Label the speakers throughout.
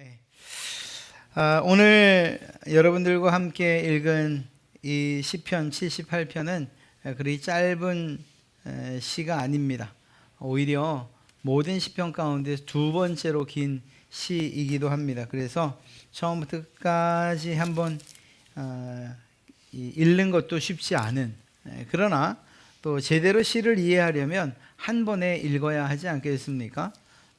Speaker 1: 네. 오늘 여러분들과 함께 읽은 이 시편 78편은 그리 짧은 시가 아닙니다. 오히려 모든 시편 가운데 두 번째로 긴 시이기도 합니다. 그래서 처음부터 끝까지 한번 읽는 것도 쉽지 않은, 그러나 또 제대로 시를 이해하려면 한 번에 읽어야 하지 않겠습니까?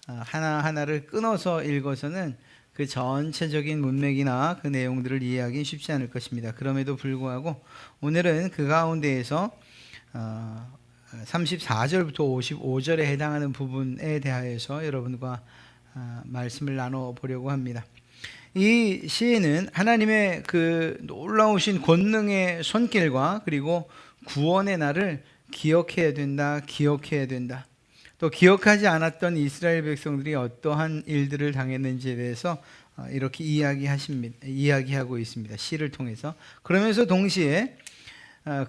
Speaker 1: 하나하나를 끊어서 읽어서는 그 전체적인 문맥이나 그 내용들을 이해하기 쉽지 않을 것입니다. 그럼에도 불구하고 오늘은 그 가운데에서 34절부터 55절에 해당하는 부분에 대하여서 여러분과 말씀을 나눠보려고 합니다. 이 시에는 하나님의 그 놀라우신 권능의 손길과 그리고 구원의 날을 기억해야 된다. 또 기억하지 않았던 이스라엘 백성들이 어떠한 일들을 당했는지에 대해서 이렇게 이야기하고 있습니다. 시를 통해서. 그러면서 동시에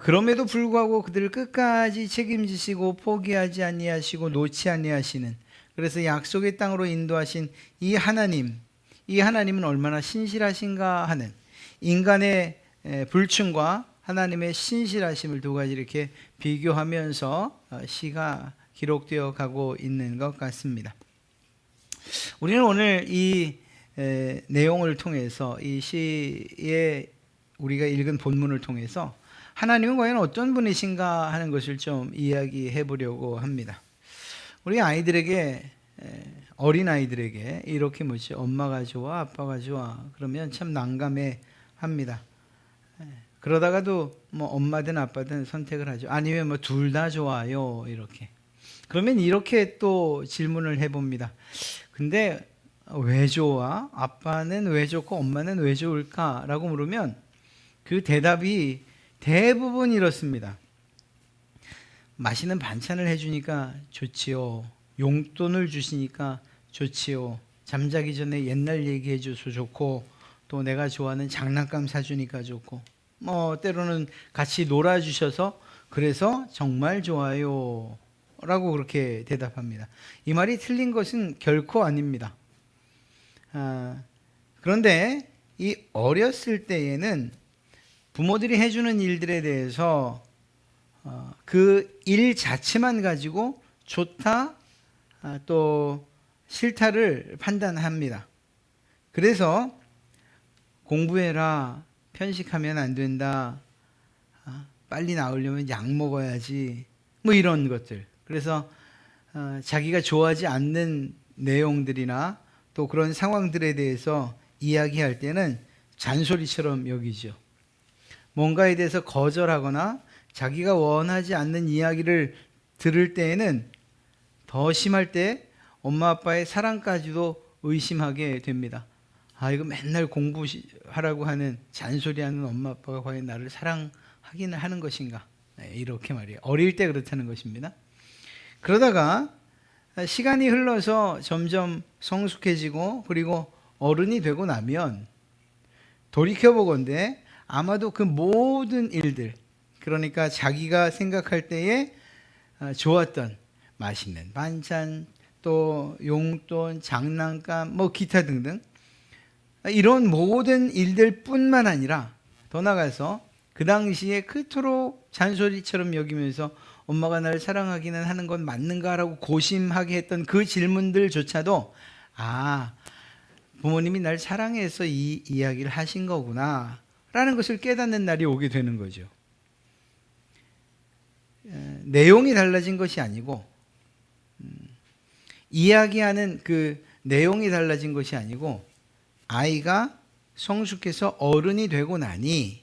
Speaker 1: 그럼에도 불구하고 그들을 끝까지 책임지시고 포기하지 아니하시고 놓지 아니하시는, 그래서 약속의 땅으로 인도하신 이 하나님은 얼마나 신실하신가 하는 인간의 불충과 하나님의 신실하심을 두 가지 이렇게 비교하면서 시가 기록되어 가고 있는 것 같습니다. 우리는 오늘 이 내용을 통해서, 이 시에 우리가 읽은 본문을 통해서 하나님은 과연 어떤 분이신가 하는 것을 좀 이야기해 보려고 합니다. 우리 아이들에게, 어린 아이들에게 이렇게 묻죠. 엄마가 좋아, 아빠가 좋아? 그러면 참 난감해 합니다. 그러다가도 뭐 엄마든 아빠든 선택을 하죠. 아니면 뭐 둘 다 좋아요, 이렇게. 그러면 이렇게 또 질문을 해봅니다. 근데 왜 좋아? 아빠는 왜 좋고 엄마는 왜 좋을까? 라고 물으면 그 대답이 대부분 이렇습니다. 맛있는 반찬을 해주니까 좋지요. 용돈을 주시니까 좋지요. 잠자기 전에 옛날 얘기해줘서 좋고, 또 내가 좋아하는 장난감 사주니까 좋고, 뭐 때로는 같이 놀아주셔서 그래서 정말 좋아요 라고 그렇게 대답합니다. 이 말이 틀린 것은 결코 아닙니다. 그런데 이 어렸을 때에는 부모들이 해주는 일들에 대해서 그 일 자체만 가지고 좋다, 또 싫다를 판단합니다. 그래서 공부해라, 편식하면 안 된다, 빨리 나으려면 약 먹어야지, 뭐 이런 것들. 그래서 자기가 좋아하지 않는 내용들이나 또 그런 상황들에 대해서 이야기할 때는 잔소리처럼 여기죠. 뭔가에 대해서 거절하거나 자기가 원하지 않는 이야기를 들을 때에는 더 심할 때 엄마 아빠의 사랑까지도 의심하게 됩니다. 이거 맨날 공부하라고 하는, 잔소리하는 엄마 아빠가 과연 나를 사랑하기는 하는 것인가? 이렇게 말이에요. 어릴 때 그렇다는 것입니다. 그러다가 시간이 흘러서 점점 성숙해지고 그리고 어른이 되고 나면 돌이켜보건대 아마도 그 모든 일들, 그러니까 자기가 생각할 때에 좋았던 맛있는 반찬, 또 용돈, 장난감, 뭐 기타 등등, 이런 모든 일들 뿐만 아니라 더 나아가서 그 당시에 그토록 잔소리처럼 여기면서 엄마가 나를 사랑하기는 하는 건 맞는가라고 고심하게 했던 그 질문들조차도 부모님이 날 사랑해서 이 이야기를 하신 거구나 라는 것을 깨닫는 날이 오게 되는 거죠. 내용이 달라진 것이 아니고, 이야기하는 그 내용이 달라진 것이 아니고, 아이가 성숙해서 어른이 되고 나니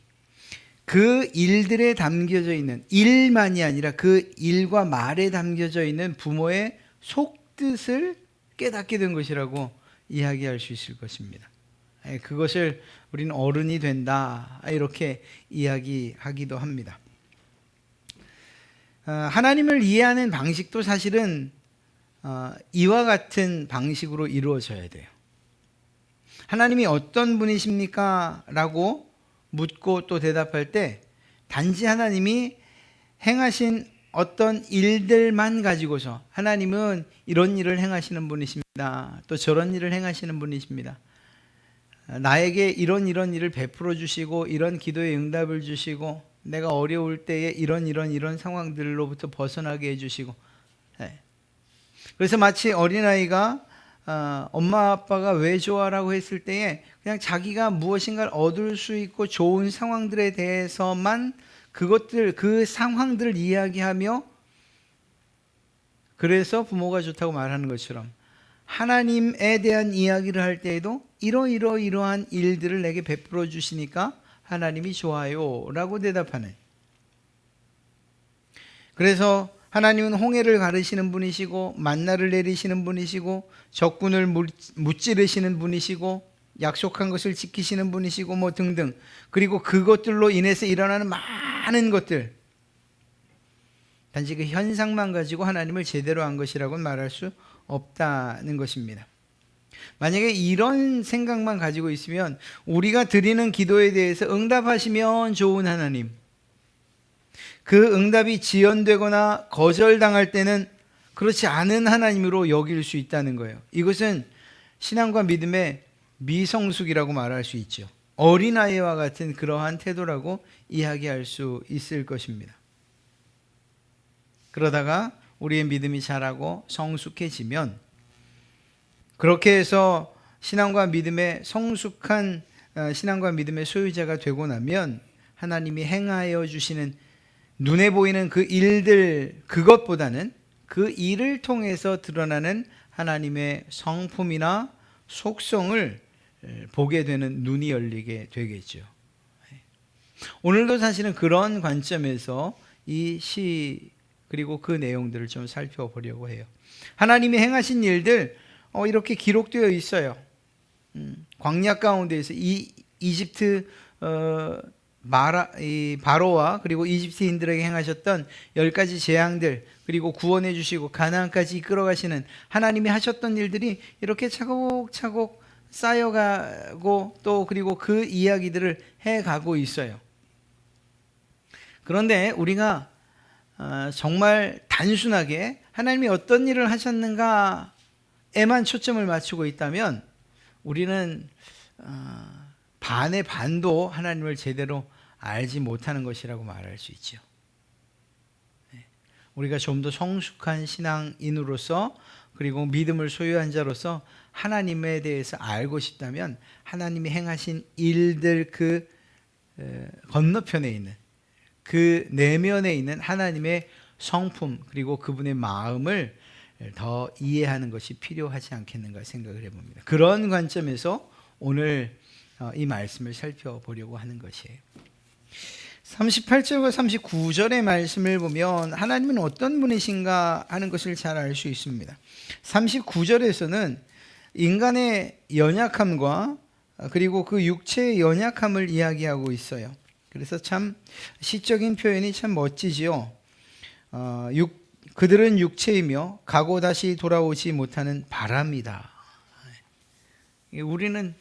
Speaker 1: 그 일들에 담겨져 있는, 일만이 아니라 그 일과 말에 담겨져 있는 부모의 속뜻을 깨닫게 된 것이라고 이야기할 수 있을 것입니다. 그것을 우리는 어른이 된다, 이렇게 이야기하기도 합니다. 하나님을 이해하는 방식도 사실은 이와 같은 방식으로 이루어져야 돼요. 하나님이 어떤 분이십니까? 라고 묻고 또 대답할 때 단지 하나님이 행하신 어떤 일들만 가지고서 하나님은 이런 일을 행하시는 분이십니다, 또 저런 일을 행하시는 분이십니다, 나에게 이런 일을 베풀어 주시고 이런 기도에 응답을 주시고 내가 어려울 때에 이런 상황들로부터 벗어나게 해주시고. 그래서 마치 어린아이가 엄마 아빠가 왜 좋아라고 했을 때에 그냥 자기가 무엇인가를 얻을 수 있고 좋은 상황들에 대해서만 그 상황들을 이야기하며 그래서 부모가 좋다고 말하는 것처럼 하나님에 대한 이야기를 할 때에도 이러한 일들을 내게 베풀어 주시니까 하나님이 좋아요 라고 대답하는. 그래서 하나님은 홍해를 가르시는 분이시고 만나를 내리시는 분이시고 적군을 무찌르시는 분이시고 약속한 것을 지키시는 분이시고 뭐 등등. 그리고 그것들로 인해서 일어나는 많은 것들, 단지 그 현상만 가지고 하나님을 제대로 한 것이라고는 말할 수 없다는 것입니다. 만약에 이런 생각만 가지고 있으면 우리가 드리는 기도에 대해서 응답하시면 좋은 하나님, 그 응답이 지연되거나 거절당할 때는 그렇지 않은 하나님으로 여길 수 있다는 거예요. 이것은 신앙과 믿음의 미성숙이라고 말할 수 있죠. 어린아이와 같은 그러한 태도라고 이야기할 수 있을 것입니다. 그러다가 우리의 믿음이 자라고 성숙해지면, 그렇게 해서 신앙과 믿음의 성숙한 신앙과 믿음의 소유자가 되고 나면 하나님이 행하여 주시는 눈에 보이는 그 일들, 그것보다는 그 일을 통해서 드러나는 하나님의 성품이나 속성을 보게 되는 눈이 열리게 되겠죠. 오늘도 사실은 그런 관점에서 이 시 그리고 그 내용들을 좀 살펴보려고 해요. 하나님이 행하신 일들 이렇게 기록되어 있어요. 광야 가운데에서 이 이집트 바로와 그리고 이집트인들에게 행하셨던 10가지 재앙들, 그리고 구원해 주시고 가나안까지 이끌어 가시는 하나님이 하셨던 일들이 이렇게 차곡차곡 쌓여가고 또 그리고 그 이야기들을 해가고 있어요. 그런데 우리가 정말 단순하게 하나님이 어떤 일을 하셨는가에만 초점을 맞추고 있다면 우리는 반의 반도 하나님을 제대로 알지 못하는 것이라고 말할 수 있죠. 우리가 좀 더 성숙한 신앙인으로서 그리고 믿음을 소유한 자로서 하나님에 대해서 알고 싶다면 하나님이 행하신 일들 그 건너편에 있는, 그 내면에 있는 하나님의 성품 그리고 그분의 마음을 더 이해하는 것이 필요하지 않겠는가 생각을 해봅니다. 그런 관점에서 오늘 이 말씀을 살펴보려고 하는 것이에요. 38절과 39절의 말씀을 보면 하나님은 어떤 분이신가 하는 것을 잘 알 수 있습니다. 39절에서는 인간의 연약함과 그리고 그 육체의 연약함을 이야기하고 있어요. 그래서 참 시적인 표현이 참 멋지지요. 그들은 육체이며 가고 다시 돌아오지 못하는 바람이다. 우리는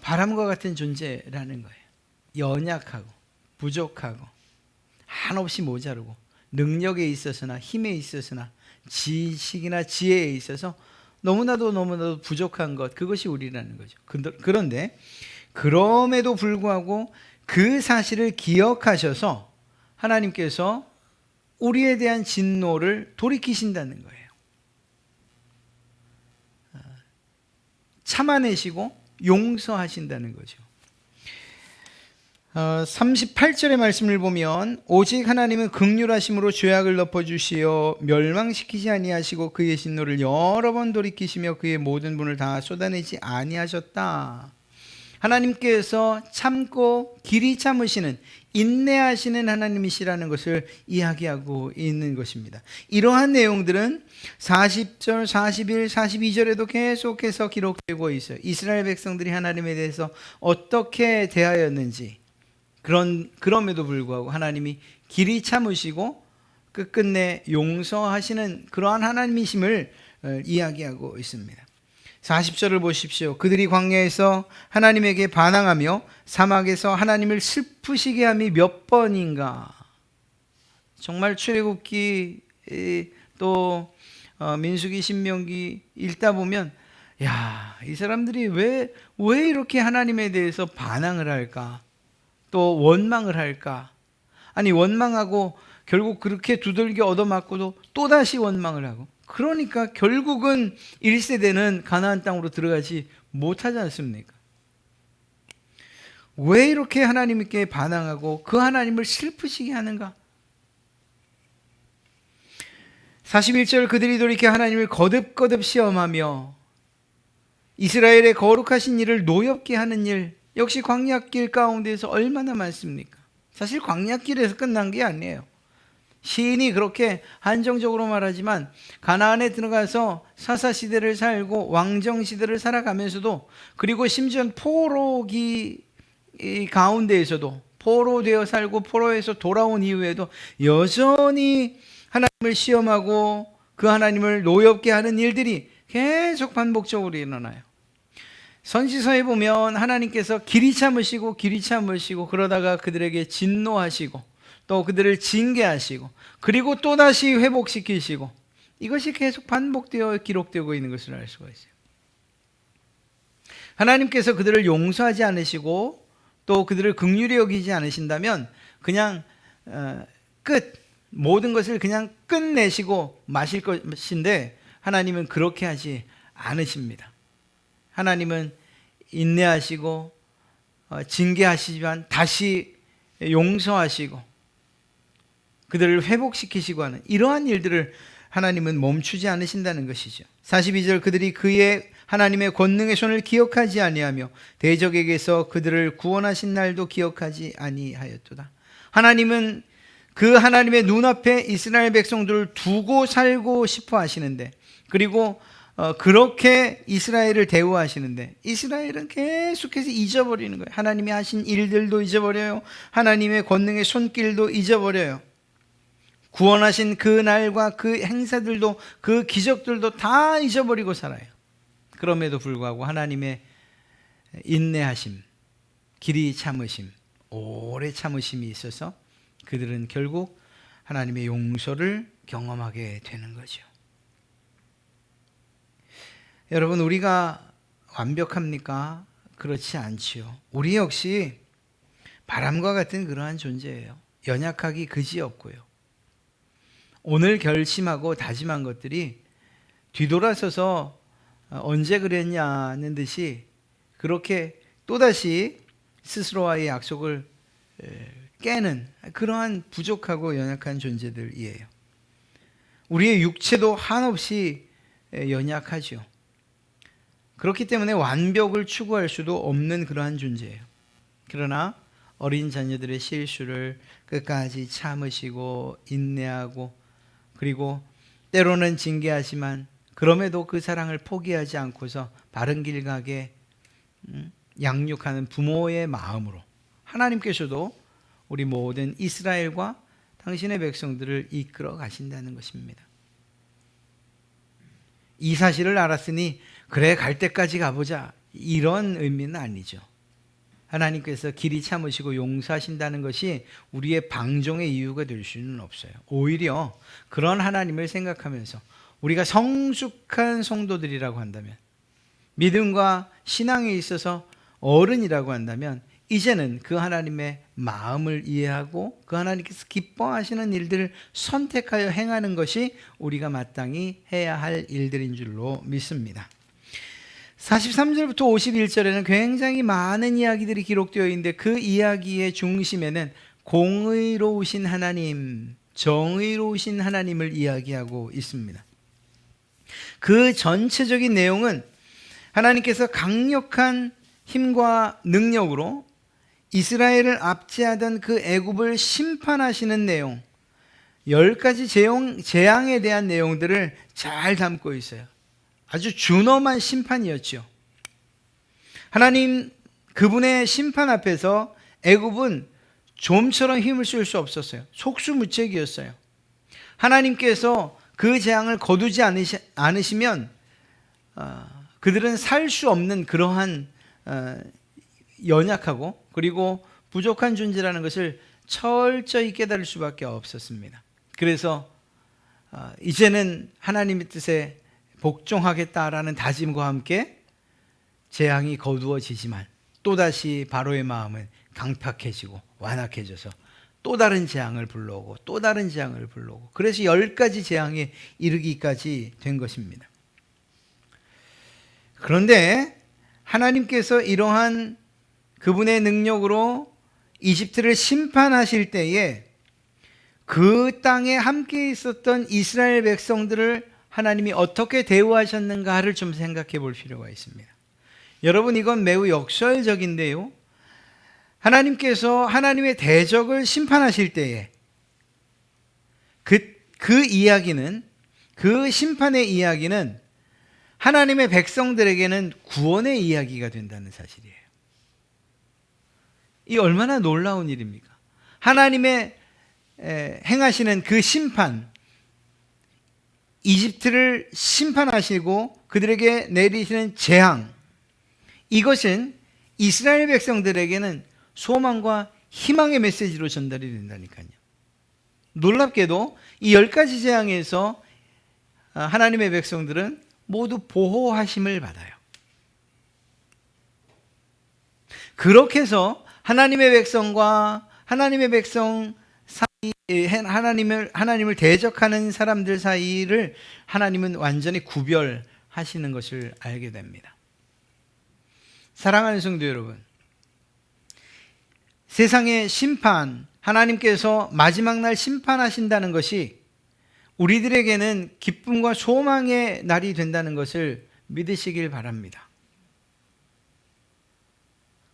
Speaker 1: 바람과 같은 존재라는 거예요. 연약하고 부족하고 한없이 모자르고 능력에 있어서나 힘에 있어서나 지식이나 지혜에 있어서 너무나도 부족한 것, 그것이 우리라는 거죠. 그런데 그럼에도 불구하고 그 사실을 기억하셔서 하나님께서 우리에 대한 진노를 돌이키신다는 거예요. 참아내시고 용서하신다는 거죠. 38절의 말씀을 보면 오직 하나님은 긍휼하심으로 죄악을 덮어주시어 멸망시키지 아니하시고 그의 진노를 여러 번 돌이키시며 그의 모든 분을 다 쏟아내지 아니하셨다. 하나님께서 참고 길이 참으시는, 인내하시는 하나님이시라는 것을 이야기하고 있는 것입니다. 이러한 내용들은 40절, 41, 42절에도 계속해서 기록되고 있어요. 이스라엘 백성들이 하나님에 대해서 어떻게 대하였는지, 그럼에도 불구하고 하나님이 길이 참으시고 끝끝내 용서하시는 그러한 하나님이심을 이야기하고 있습니다. 40절을 보십시오. 그들이 광야에서 하나님에게 반항하며 사막에서 하나님을 슬프시게 함이 몇 번인가. 정말 출애굽기 또 민수기, 신명기 읽다 보면 야, 이 사람들이 왜 이렇게 하나님에 대해서 반항을 할까? 또 원망을 할까? 아니, 원망하고 결국 그렇게 두들겨 얻어맞고도 또다시 원망을 하고, 그러니까 결국은 1세대는 가나안 땅으로 들어가지 못하지 않습니까? 왜 이렇게 하나님께 반항하고 그 하나님을 슬프시게 하는가? 41절, 그들이 돌이켜 하나님을 거듭거듭 시험하며 이스라엘의 거룩하신 일을 노엽게 하는 일, 역시 광야길 가운데에서 얼마나 많습니까? 사실 광야길에서 끝난 게 아니에요. 시인이 그렇게 한정적으로 말하지만 가나안에 들어가서 사사시대를 살고 왕정시대를 살아가면서도, 그리고 심지어 포로기 가운데에서도 포로되어 살고 포로에서 돌아온 이후에도 여전히 하나님을 시험하고 그 하나님을 노엽게 하는 일들이 계속 반복적으로 일어나요. 선지서에 보면 하나님께서 길이 참으시고 그러다가 그들에게 진노하시고 또 그들을 징계하시고 그리고 또다시 회복시키시고, 이것이 계속 반복되어 기록되고 있는 것을 알 수가 있어요. 하나님께서 그들을 용서하지 않으시고 또 그들을 긍휼히 여기지 않으신다면 그냥 모든 것을 그냥 끝내시고 마실 것인데, 하나님은 그렇게 하지 않으십니다. 하나님은 인내하시고 징계하시지만 다시 용서하시고 그들을 회복시키시고 하는 이러한 일들을 하나님은 멈추지 않으신다는 것이죠. 42절, 그들이 그의 하나님의 권능의 손을 기억하지 아니하며 대적에게서 그들을 구원하신 날도 기억하지 아니하였도다. 하나님은 그 하나님의 눈앞에 이스라엘 백성들을 두고 살고 싶어 하시는데, 그리고 그렇게 이스라엘을 대우하시는데 이스라엘은 계속해서 잊어버리는 거예요. 하나님이 하신 일들도 잊어버려요. 하나님의 권능의 손길도 잊어버려요. 구원하신 그 날과 그 행사들도, 그 기적들도 다 잊어버리고 살아요. 그럼에도 불구하고 하나님의 인내하심, 길이 참으심, 오래 참으심이 있어서 그들은 결국 하나님의 용서를 경험하게 되는 거죠. 여러분, 우리가 완벽합니까? 그렇지 않지요. 우리 역시 바람과 같은 그러한 존재예요. 연약하기 그지없고요. 오늘 결심하고 다짐한 것들이 뒤돌아서서 언제 그랬냐는 듯이 그렇게 또다시 스스로와의 약속을 깨는 그러한 부족하고 연약한 존재들이에요. 우리의 육체도 한없이 연약하죠. 그렇기 때문에 완벽을 추구할 수도 없는 그러한 존재예요. 그러나 어린 자녀들의 실수를 끝까지 참으시고 인내하고, 그리고 때로는 징계하지만 그럼에도 그 사랑을 포기하지 않고서 바른 길 가게 양육하는 부모의 마음으로 하나님께서도 우리 모든 이스라엘과 당신의 백성들을 이끌어 가신다는 것입니다. 이 사실을 알았으니 그래, 갈 때까지 가보자, 이런 의미는 아니죠. 하나님께서 길이 참으시고 용서하신다는 것이 우리의 방종의 이유가 될 수는 없어요. 오히려 그런 하나님을 생각하면서 우리가 성숙한 성도들이라고 한다면, 믿음과 신앙에 있어서 어른이라고 한다면, 이제는 그 하나님의 마음을 이해하고 그 하나님께서 기뻐하시는 일들을 선택하여 행하는 것이 우리가 마땅히 해야 할 일들인 줄로 믿습니다. 43절부터 51절에는 굉장히 많은 이야기들이 기록되어 있는데, 그 이야기의 중심에는 공의로우신 하나님, 정의로우신 하나님을 이야기하고 있습니다. 그 전체적인 내용은 하나님께서 강력한 힘과 능력으로 이스라엘을 압제하던 그 애굽을 심판하시는 내용, 10가지 재앙에 대한 내용들을 잘 담고 있어요. 아주 준엄한 심판이었죠. 하나님 그분의 심판 앞에서 애굽은 좀처럼 힘을 쓸 수 없었어요. 속수무책이었어요. 하나님께서 그 재앙을 거두지 않으시면 그들은 살 수 없는 그러한 연약하고 그리고 부족한 존재라는 것을 철저히 깨달을 수밖에 없었습니다. 그래서 이제는 하나님의 뜻에 복종하겠다라는 다짐과 함께 재앙이 거두어지지만 또다시 바로의 마음은 강팍해지고 완악해져서 또 다른 재앙을 불러오고 또 다른 재앙을 불러오고, 그래서 10가지 재앙에 이르기까지 된 것입니다. 그런데 하나님께서 이러한 그분의 능력으로 이집트를 심판하실 때에 그 땅에 함께 있었던 이스라엘 백성들을 하나님이 어떻게 대우하셨는가를 좀 생각해 볼 필요가 있습니다. 여러분, 이건 매우 역설적인데요, 하나님께서 하나님의 대적을 심판하실 때에 그 이야기는, 그 심판의 이야기는 하나님의 백성들에게는 구원의 이야기가 된다는 사실이에요. 이 얼마나 놀라운 일입니까? 하나님의 행하시는 그 심판, 이집트를 심판하시고 그들에게 내리시는 재앙, 이것은 이스라엘 백성들에게는 소망과 희망의 메시지로 전달이 된다니까요. 놀랍게도 이 10가지 재앙에서 하나님의 백성들은 모두 보호하심을 받아요. 그렇게 해서 하나님의 백성과 하나님의 백성 사이, 하나님을 대적하는 사람들 사이를 하나님은 완전히 구별하시는 것을 알게 됩니다. 사랑하는 성도 여러분, 세상의 심판, 하나님께서 마지막 날 심판하신다는 것이 우리들에게는 기쁨과 소망의 날이 된다는 것을 믿으시길 바랍니다.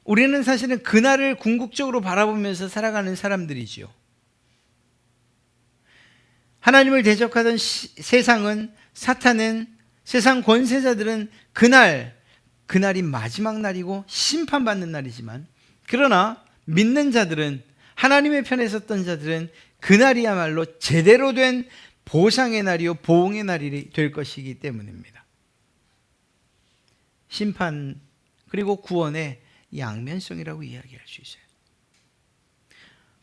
Speaker 1: 우리는 사실은 그날을 궁극적으로 바라보면서 살아가는 사람들이지요. 하나님을 대적하던 세상은, 사탄은, 세상 권세자들은 그날이 마지막 날이고 심판받는 날이지만, 그러나 믿는 자들은, 하나님의 편에 섰던 자들은 그날이야말로 제대로 된 보상의 날이요 보응의 날이 될 것이기 때문입니다. 심판 그리고 구원의 양면성이라고 이야기할 수 있어요.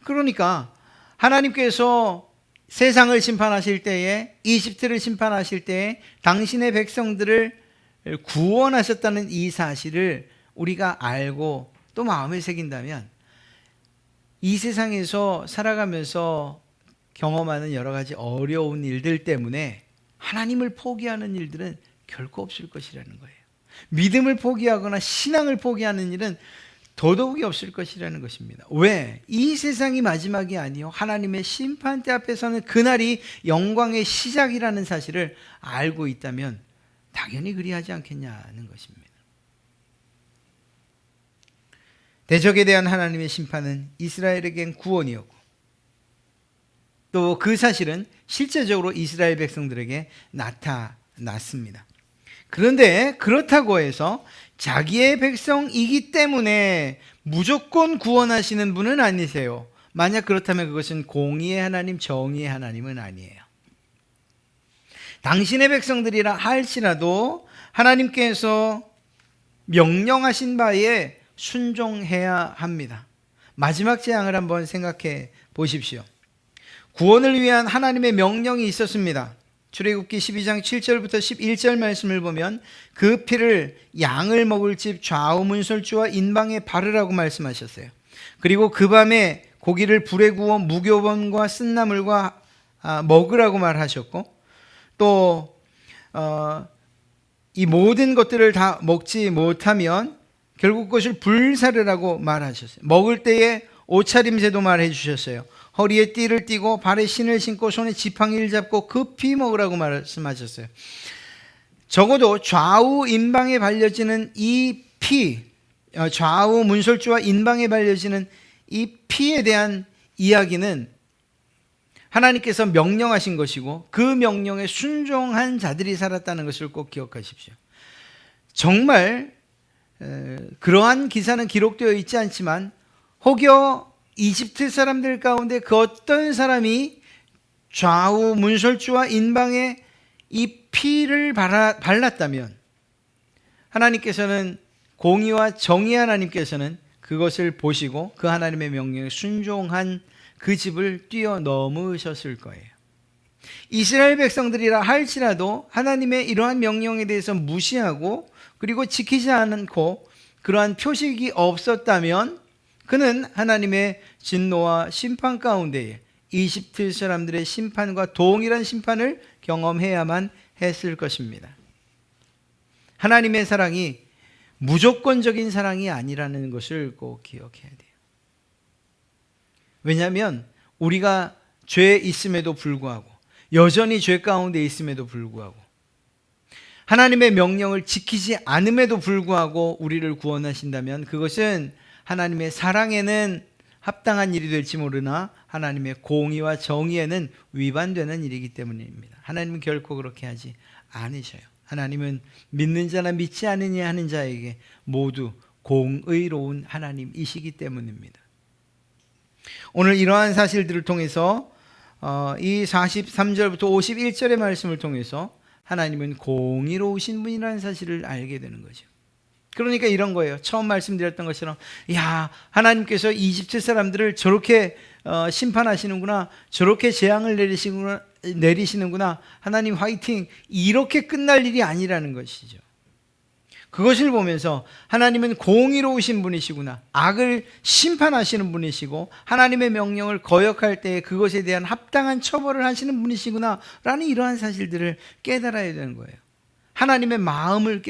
Speaker 1: 그러니까 하나님께서 세상을 심판하실 때에, 이집트를 심판하실 때에 당신의 백성들을 구원하셨다는 이 사실을 우리가 알고 또 마음에 새긴다면, 이 세상에서 살아가면서 경험하는 여러 가지 어려운 일들 때문에 하나님을 포기하는 일들은 결코 없을 것이라는 거예요. 믿음을 포기하거나 신앙을 포기하는 일은 더더욱이 없을 것이라는 것입니다. 왜? 이 세상이 마지막이 아니요, 하나님의 심판대 앞에서는 그날이 영광의 시작이라는 사실을 알고 있다면 당연히 그리하지 않겠냐는 것입니다. 대적에 대한 하나님의 심판은 이스라엘에겐 구원이었고, 또 그 사실은 실제적으로 이스라엘 백성들에게 나타났습니다. 그런데 그렇다고 해서 자기의 백성이기 때문에 무조건 구원하시는 분은 아니세요. 만약 그렇다면 그것은 공의의 하나님, 정의의 하나님은 아니에요. 당신의 백성들이라 할지라도 하나님께서 명령하신 바에 순종해야 합니다. 마지막 재앙을 한번 생각해 보십시오. 구원을 위한 하나님의 명령이 있었습니다. 출애굽기 12장 7절부터 11절 말씀을 보면 그 피를 양을 먹을 집 좌우 문설주와 인방에 바르라고 말씀하셨어요. 그리고 그 밤에 고기를 불에 구워 무교범과 쓴나물과 먹으라고 말하셨고, 또 이 모든 것들을 다 먹지 못하면 결국 그것을 불사르라고 말하셨어요. 먹을 때에 옷차림새도 말해 주셨어요. 허리에 띠를 띠고 발에 신을 신고 손에 지팡이를 잡고 급히 먹으라고 말씀하셨어요. 적어도 좌우 인방에 발려지는 이 피, 좌우 문설주와 인방에 발려지는 이 피에 대한 이야기는 하나님께서 명령하신 것이고, 그 명령에 순종한 자들이 살았다는 것을 꼭 기억하십시오. 정말 그러한 기사는 기록되어 있지 않지만 혹여 이집트 사람들 가운데 그 어떤 사람이 좌우 문설주와 인방에 이 피를 발랐다면 하나님께서는, 공의와 정의 하나님께서는 그것을 보시고 그 하나님의 명령에 순종한 그 집을 뛰어넘으셨을 거예요. 이스라엘 백성들이라 할지라도 하나님의 이러한 명령에 대해서 무시하고 그리고 지키지 않고 그러한 표식이 없었다면 그는 하나님의 진노와 심판 가운데에 이집트 사람들의 심판과 동일한 심판을 경험해야만 했을 것입니다. 하나님의 사랑이 무조건적인 사랑이 아니라는 것을 꼭 기억해야 돼요. 왜냐하면 우리가 죄에 있음에도 불구하고 여전히 죄 가운데 있음에도 불구하고 하나님의 명령을 지키지 않음에도 불구하고 우리를 구원하신다면 그것은 하나님의 사랑에는 합당한 일이 될지 모르나 하나님의 공의와 정의에는 위반되는 일이기 때문입니다. 하나님은 결코 그렇게 하지 않으셔요. 하나님은 믿는 자나 믿지 않느냐 하는 자에게 모두 공의로운 하나님이시기 때문입니다. 오늘 이러한 사실들을 통해서 이 43절부터 51절의 말씀을 통해서 하나님은 공의로우신 분이라는 사실을 알게 되는 거죠. 그러니까 이런 거예요. 처음 말씀드렸던 것처럼 야, 하나님께서 이집트 사람들을 저렇게 심판하시는구나, 저렇게 재앙을 내리시는구나, 하나님 화이팅, 이렇게 끝날 일이 아니라는 것이죠. 그것을 보면서 하나님은 공의로우신 분이시구나, 악을 심판하시는 분이시고 하나님의 명령을 거역할 때 그것에 대한 합당한 처벌을 하시는 분이시구나 라는 이러한 사실들을 깨달아야 되는 거예요. 하나님의 마음을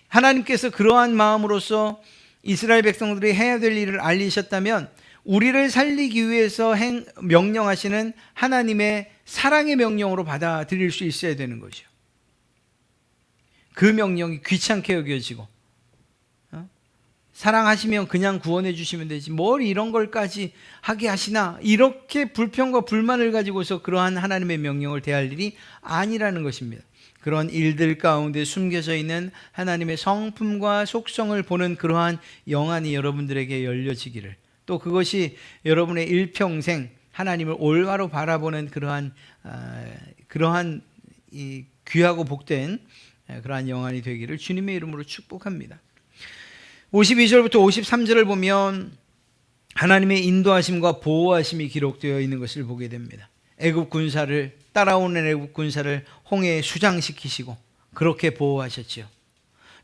Speaker 1: 하나님께서 그러한 마음으로서 이스라엘 백성들이 해야 될 일을 알리셨다면 우리를 살리기 위해서 명령하시는 하나님의 사랑의 명령으로 받아들일 수 있어야 되는 거죠. 그 명령이 귀찮게 여겨지고 사랑하시면 그냥 구원해 주시면 되지 뭘 이런 걸까지 하게 하시나, 이렇게 불평과 불만을 가지고서 그러한 하나님의 명령을 대할 일이 아니라는 것입니다. 그런 일들 가운데 숨겨져 있는 하나님의 성품과 속성을 보는 그러한 영안이 여러분들에게 열려지기를, 또 그것이 여러분의 일평생 하나님을 올바로 바라보는 그러한 이 귀하고 복된 그러한 영안이 되기를 주님의 이름으로 축복합니다. 52절부터 53절을 보면 하나님의 인도하심과 보호하심이 기록되어 있는 것을 보게 됩니다. 애굽 군사를 따라오는 애굽 군사를 홍해에 수장시키시고 그렇게 보호하셨죠.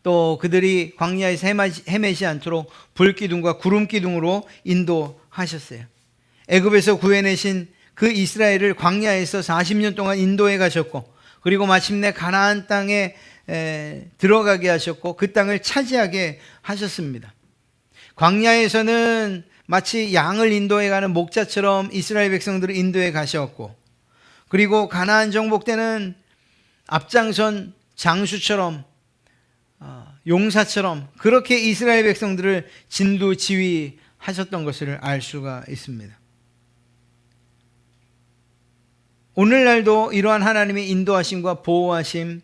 Speaker 1: 또 그들이 광야에서 헤매지 않도록 불기둥과 구름기둥으로 인도하셨어요. 애굽에서 구해내신 그 이스라엘을 광야에서 40년 동안 인도해 가셨고, 그리고 마침내 가나안 땅에 들어가게 하셨고 그 땅을 차지하게 하셨습니다. 광야에서는 마치 양을 인도해 가는 목자처럼 이스라엘 백성들을 인도해 가셨고, 그리고 가나안 정복 때는 앞장선 장수처럼 용사처럼 그렇게 이스라엘 백성들을 진두지휘하셨던 것을 알 수가 있습니다. 오늘날도 이러한 하나님의 인도하심과 보호하심,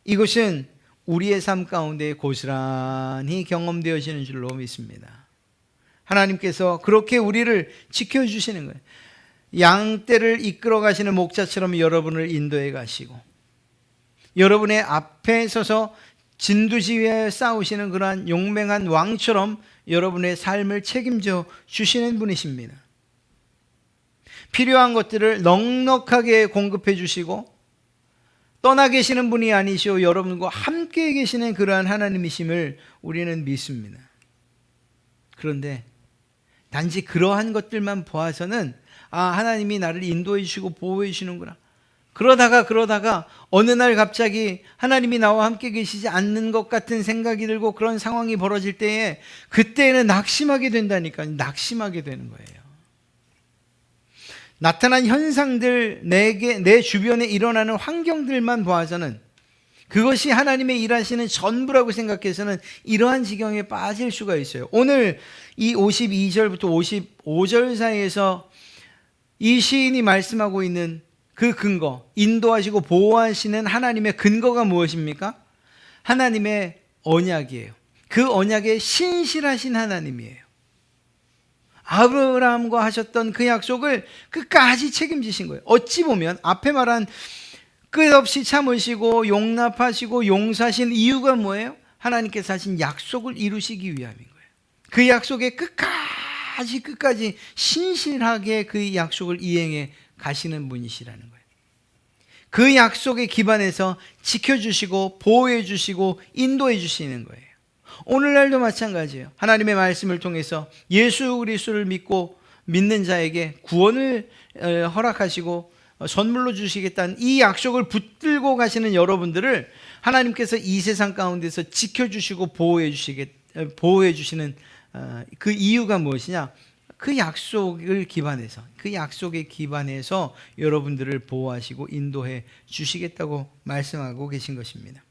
Speaker 1: 이것은 우리의 삶 가운데 고스란히 경험되어지는 줄로 믿습니다. 하나님께서 그렇게 우리를 지켜주시는 거예요. 양떼를 이끌어 가시는 목자처럼 여러분을 인도해 가시고, 여러분의 앞에 서서 진두지휘하여 싸우시는 그러한 용맹한 왕처럼 여러분의 삶을 책임져 주시는 분이십니다. 필요한 것들을 넉넉하게 공급해 주시고 떠나 계시는 분이 아니시오 여러분과 함께 계시는 그러한 하나님이심을 우리는 믿습니다. 그런데 단지 그러한 것들만 보아서는 하나님이 나를 인도해 주시고 보호해 주시는구나, 그러다가 어느 날 갑자기 하나님이 나와 함께 계시지 않는 것 같은 생각이 들고 그런 상황이 벌어질 때에 그때는 낙심하게 된다니까요. 낙심하게 되는 거예요. 나타난 현상들, 내 주변에 일어나는 환경들만 보아서는 그것이 하나님의 일하시는 전부라고 생각해서는 이러한 지경에 빠질 수가 있어요. 오늘 이 52절부터 55절 사이에서 이 시인이 말씀하고 있는 그 근거, 인도하시고 보호하시는 하나님의 근거가 무엇입니까? 하나님의 언약이에요. 그 언약에 신실하신 하나님이에요. 아브라함과 하셨던 그 약속을 끝까지 책임지신 거예요. 어찌 보면 앞에 말한 끝없이 참으시고 용납하시고 용서하신 이유가 뭐예요? 하나님께서 하신 약속을 이루시기 위함인 거예요. 그 약속에 끝까지 신실하게 그 약속을 이행해 가시는 분이시라는 거예요. 그 약속에 기반해서 지켜주시고 보호해주시고 인도해주시는 거예요. 오늘날도 마찬가지예요. 하나님의 말씀을 통해서 예수 그리스도를 믿는 자에게 구원을 허락하시고 선물로 주시겠다는 이 약속을 붙들고 가시는 여러분들을 하나님께서 이 세상 가운데서 지켜주시고 보호해주시는 그 이유가 무엇이냐? 그 약속을 기반해서, 그 약속에 기반해서 여러분들을 보호하시고 인도해 주시겠다고 말씀하고 계신 것입니다.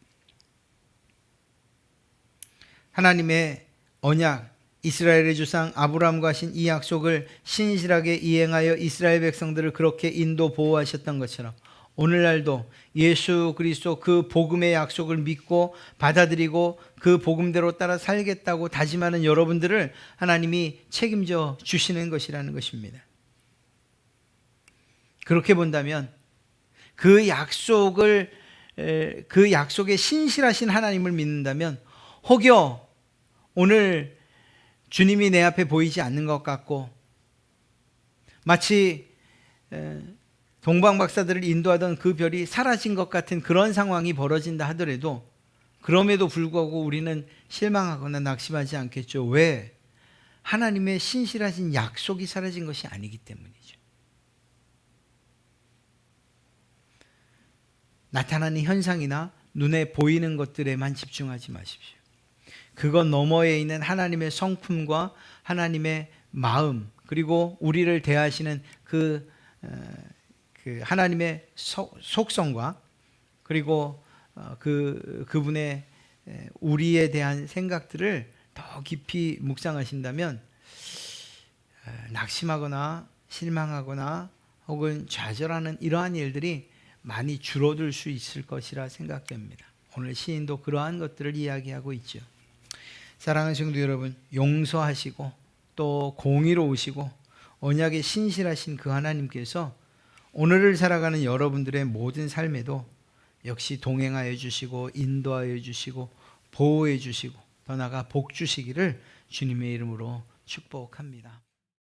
Speaker 1: 하나님의 언약, 이스라엘의 주상 아브라함과 하신 이 약속을 신실하게 이행하여 이스라엘 백성들을 그렇게 인도 보호하셨던 것처럼 오늘날도 예수 그리스도 그 복음의 약속을 믿고 받아들이고 그 복음대로 따라 살겠다고 다짐하는 여러분들을 하나님이 책임져 주시는 것이라는 것입니다. 그렇게 본다면 그 약속에 신실하신 하나님을 믿는다면 혹여 오늘 주님이 내 앞에 보이지 않는 것 같고 마치 동방 박사들을 인도하던 그 별이 사라진 것 같은 그런 상황이 벌어진다 하더라도 그럼에도 불구하고 우리는 실망하거나 낙심하지 않겠죠. 왜? 하나님의 신실하신 약속이 사라진 것이 아니기 때문이죠. 나타나는 현상이나 눈에 보이는 것들에만 집중하지 마십시오. 그것 너머에 있는 하나님의 성품과 하나님의 마음, 그리고 우리를 대하시는 그 하나님의 속성과 그리고 그분의 우리에 대한 생각들을 더 깊이 묵상하신다면 낙심하거나 실망하거나 혹은 좌절하는 이러한 일들이 많이 줄어들 수 있을 것이라 생각됩니다. 오늘 시인도 그러한 것들을 이야기하고 있죠. 사랑하는 성도 여러분, 용서하시고 또 공의로우시고 언약에 신실하신 그 하나님께서 오늘을 살아가는 여러분들의 모든 삶에도 역시 동행하여 주시고 인도하여 주시고 보호해 주시고 더 나아가 복 주시기를 주님의 이름으로 축복합니다.